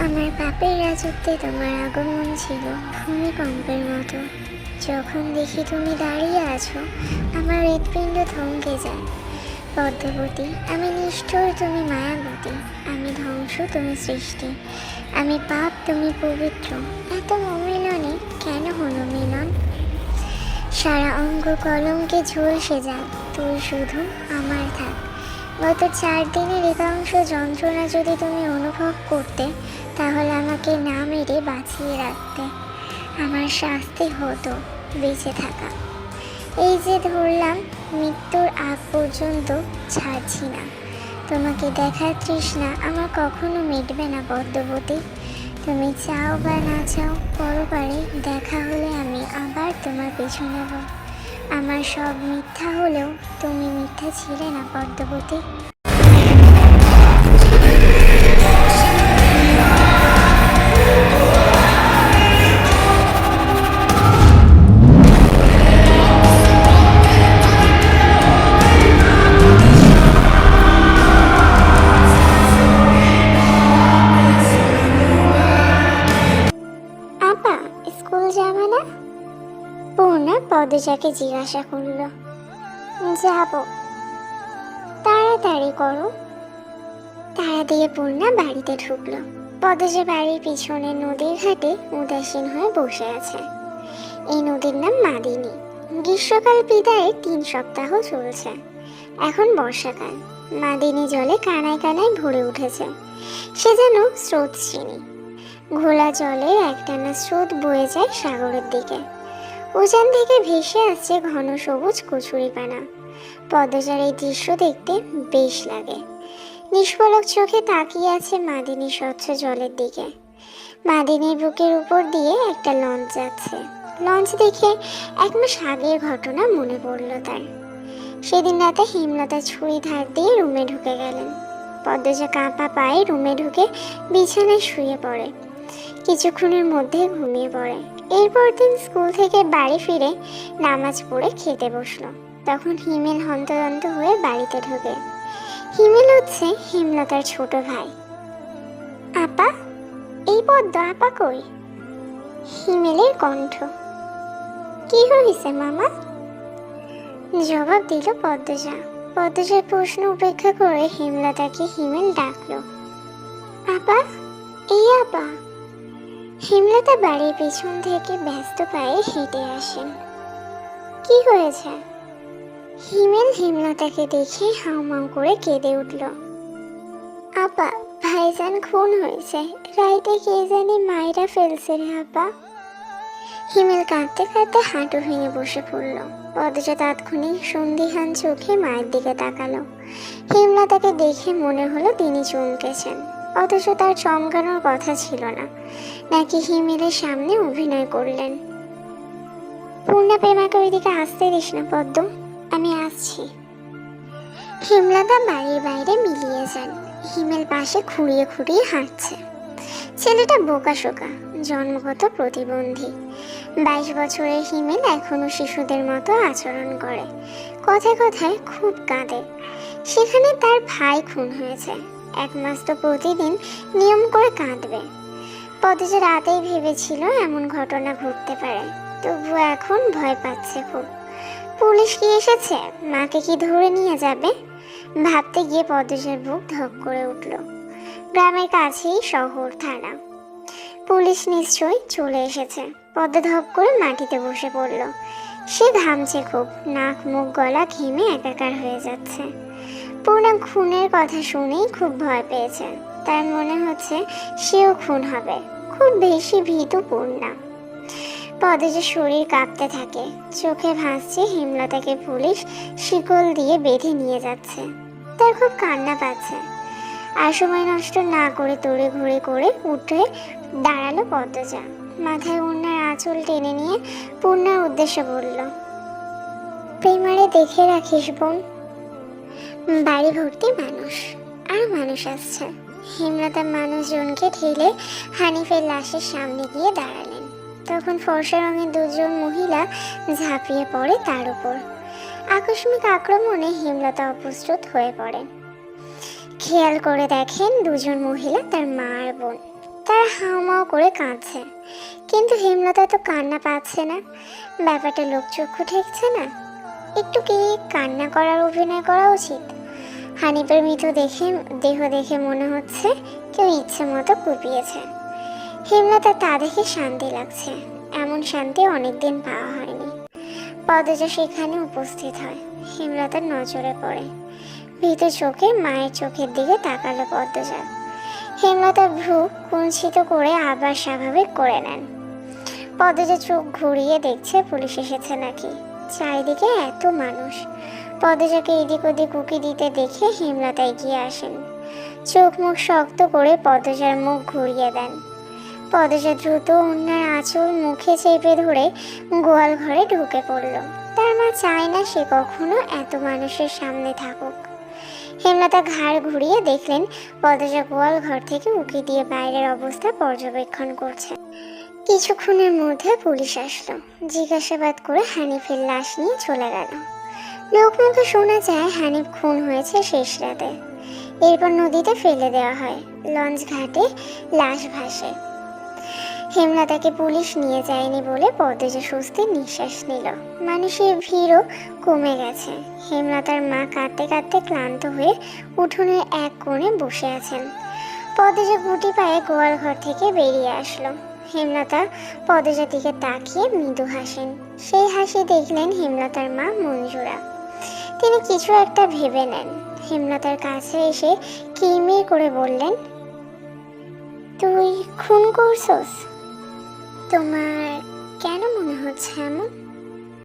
আমার পাপের রাজত্বে তোমার আগমন ছিল ভূমিকম্পের মতো। যখন দেখি তুমি দাঁড়িয়ে আছো, আমার হৃৎপিণ্ড থমকে যায়। পদ্মবতী, আমি নিষ্ঠুর, তুমি মায়াবতী। আমি ধ্বংস, তুমি সৃষ্টি। আমি পাপ, তুমি পবিত্র। এত অমিলনে কেন হলো মিলন? সারা অঙ্গ কলঙ্কে ঝলসে যায়, তুই শুধু আমার থাক। গত 4 দিনের একাংশ যন্ত্রণা যদি তুমি অনুভব করতে, তাহলে আমাকে না মেরে বাঁচিয়ে রাখতে। আমার শাস্তি হতো বেঁচে থাকা। এই যে ধরলাম, মৃত্যুর আগ পর্যন্ত ছাড়ছি না। তোমাকে দেখার তৃষ্ণা আমার কখনো মিটবে না পদ্মবতী। তুমি চাও বা না চাও, পরপারে দেখা হলে আমি আবার তোমার পিছু নেব। আমার সব মিথ্যা হলেও তুমি মিথ্যা ছিলে না পদ্মবতী। আপা, স্কুল যাবে না? পূর্ণা পদ্মজাকে জিজ্ঞাসা করল। যাব। তাড়াতাড়ি করো। তাড়া দিয়ে পূর্ণা বাড়িতে ঢুকলো। পদ্মজা বাড়ির পিছনে নদীর ঘাটে উদাসীন হয়ে বসে আছে। এই নদীর নাম মাদিনী। গ্রীষ্মকাল বিদায়ের 3 সপ্তাহ চলছে। এখন বর্ষাকাল। মাদিনী জলে কানায় কানায় ভরে উঠেছে। সে যেন স্রোতস্বিনী। ঘোলা জলের একটানা স্রোত বয়ে যায় সাগরের দিকে। উজান থেকে ভেসে আসছে ঘন সবুজ কচুরিপানা। পদ্মজার এই দৃশ্য দেখতে বেশ লাগে। নিষ্পলক চোখে তাকিয়ে আছে মাদিনী স্বচ্ছ জলের দিকে। মাদিনীর বুকের উপর দিয়ে একটা লঞ্চ যাচ্ছে। লঞ্চ দেখে 1 মাস আগের ঘটনা মনে পড়ল তার। সেদিন রাতে হেমলতা ছুরি ধার দিয়ে রুমে ঢুকে গেলেন। পদ্মজা কাঁপা পায়ে রুমে ঢুকে বিছানায় শুয়ে পড়ে। কিছুক্ষণের মধ্যে ঘুমিয়ে পড়ে। এরপর দিন স্কুল থেকে বাড়ি ফিরে নামাজ পড়ে খেতে বসলো। তখন হিমেল হন্তদন্ত হয়ে বাড়িতে ঢোকে। হিমেল হচ্ছে হেমলতার ছোট ভাই। আপা, এই পদ্ম আপা কই? হিমেলের কণ্ঠ। কি হয়েছে মামা? জবাব দিল পদ্মজা। পদ্মজার প্রশ্ন উপেক্ষা করে হেমলতাকে হিমেল ডাকলো। আপা, এই আপা। হেমলতা বাড়ির পিছন থেকে ব্যস্ত পায়ে হেঁটে আসেন। কি হয়েছে? হিমেল হেমলতাকে দেখে হাউমাউ করে কেঁদে উঠল। আপা, ভাইজান খুন হয়েছে। রাইতে কে জানি মায়েরা ফেলছে রে আপা। হিমেল কাঁদতে কাঁদতে হাঁটু ভেঙে বসে পড়ল। পদ্মজা তাৎক্ষণিক সন্দিহান চোখে মায়ের দিকে তাকালো। হেমলতাকে দেখে মনে হলো তিনি চমকেছেন, অথচ তার চমকানোর কথা ছিল না। নাকি হিমেলের সামনে অভিনয় করলেন। পূর্ণা, প্রেমাকে ওইদিকে আসতে দিস না পদ্ম, আমি আসছি। হেমলতা বাড়ির বাইরে মিলিয়ে যান। হিমেল পাশে খুঁড়িয়ে খুঁড়িয়ে হাঁটছে। ছেলেটা বোকাশোকা, জন্মগত প্রতিবন্ধী। 22 বছরের হিমেল এখনো শিশুদের মতো আচরণ করে। কথায় কথায় খুব কাঁদে। সেখানে তার ভাই খুন হয়েছে। 1 মাস তো প্রতিদিন নিয়ম করে কাঁদবে। পদ্মজা রাতেই ভেবেছিল এমন ঘটনা ঘটতে পারে, তবুও এখন ভয় পাচ্ছে খুব। পুলিশ কি এসেছে? মাকে কি ধরে নিয়ে যাবে? ভাবতে গিয়ে পদ্মজার বুক ধক করে উঠল। গ্রামের কাছেই শহর থানা। পুলিশ নিশ্চয়ই চলে এসেছে। পদ্ম ধপ করে মাটিতে বসে পড়ল। সে ঘামছে খুব, নাক মুখ গলা ঘেমে একাকার হয়ে যাচ্ছে। পূর্ণা খুনের কথা শুনেই খুব ভয় পেয়েছে। তার মনে হচ্ছে সেও খুন হবে। খুব বেশি ভীতু পূর্ণা। পদ্মজার শরীর কাঁপতে থাকে। চোখে ভাসছে হেমলতাকে পুলিশ শিকল দিয়ে বেঁধে নিয়ে যাচ্ছে। তার খুব কান্না পাচ্ছে। আর সময় নষ্ট না করে তড়ে ঘুরে করে উঠে দাঁড়ালো পদ্মজা। মাথায় ওড়নার আঁচল টেনে নিয়ে পূর্ণার উদ্দেশ্যে বলল, প্রেমারে দেখে রাখিস বোন। বাড়ি ভর্তি মানুষ, আর মানুষ আসছে। হেমলতা মানুষজনকে ঠেলে হানিফের লাশের সামনে গিয়ে দাঁড়ালেন। তখন ফর্সা রঙের 2জন মহিলা ঝাঁপিয়ে পড়ে তার উপর। আকস্মিক আক্রমণে হেমলতা অপ্রস্তুত হয়ে পড়ে। খেয়াল করে দেখেন দুজন মহিলা, তার মা আর বোন। তারা হাউমাউ করে কাঁদছে, কিন্তু হেমলতা তো কান্না পাচ্ছে না। ব্যাপারটা লোকচক্ষু ঠেকছে না। একটু কি কান্না করার অভিনয় করা উচিত? হানিফের মৃত দেহ দেখে মনে হচ্ছে কেউ ইচ্ছে মতো কুপিয়েছে। হেমলতা তা দেখে শান্তি লাগছে। এমন শান্তি অনেকদিন পাওয়া হয়নি। পদ্মজা সেখানে উপস্থিত হয়। হেমলতার নজরে পড়ে। ভীত চোখে মায়ের চোখের দিকে তাকালো পদ্মজা। হেমলতা ভ্রু কুঞ্চিত করে আবার স্বাভাবিক করে নেন। পদ্মজা চোখ ঘুরিয়ে দেখছে পুলিশ এসেছে নাকি। চারিদিকে এত মানুষ। পদ্মজাকে এদিক ওদিক উকি দিতে দেখে হেমলতা এগিয়ে আসেন। চোখ মুখ শক্ত করে পদ্মজার মুখ ঘুরিয়ে দেন। পদ্মজা দ্রুত অন্যার আঁচল মুখে চেপে ধরে গোয়াল ঘরে ঢুকে পড়ল। তার মা চায় না সে কখনো এত মানুষের সামনে থাকুক। হেমলতা ঘাড় ঘুরিয়ে দেখলেন পদ্মজা গোয়াল ঘর থেকে উকি দিয়ে বাইরের অবস্থা পর্যবেক্ষণ করছে। কিছুক্ষণের মধ্যে পুলিশ আসলো। জিজ্ঞাসাবাদ করে হানিফের লাশ নিয়ে চলে গেল। লোকমুখে শোনা যায় হানিফ খুন হয়েছে শেষ রাতে। এরপর নদীতে ফেলে দেওয়া হয়। লঞ্চ ঘাটে লাশ ভাসে। হেমলতাকে পুলিশ নিয়ে যায়নি বলে পদ্মজা স্বস্তির নিঃশ্বাস নিল। মানুষের ভিড়ও কমে গেছে। হেমলতার মা কাঁদতে কাঁদতে ক্লান্ত হয়ে উঠোনের এক কোণে বসে আছেন। পদ্মজা গুটি পায়ে গোয়াল ঘর থেকে বেরিয়ে আসলো। হেমলতা পদ্মজার দিকে তাকিয়ে মৃদু হাসেন। সেই হাসি দেখলেন হেমলতার মা মঞ্জুরা। তিনি কিছু একটা ভেবে নেন। হেমলতার কাছে এসে কিরমির করে বললেন, তুই খুন করছস? তোমার কেন মনে হচ্ছে এমন?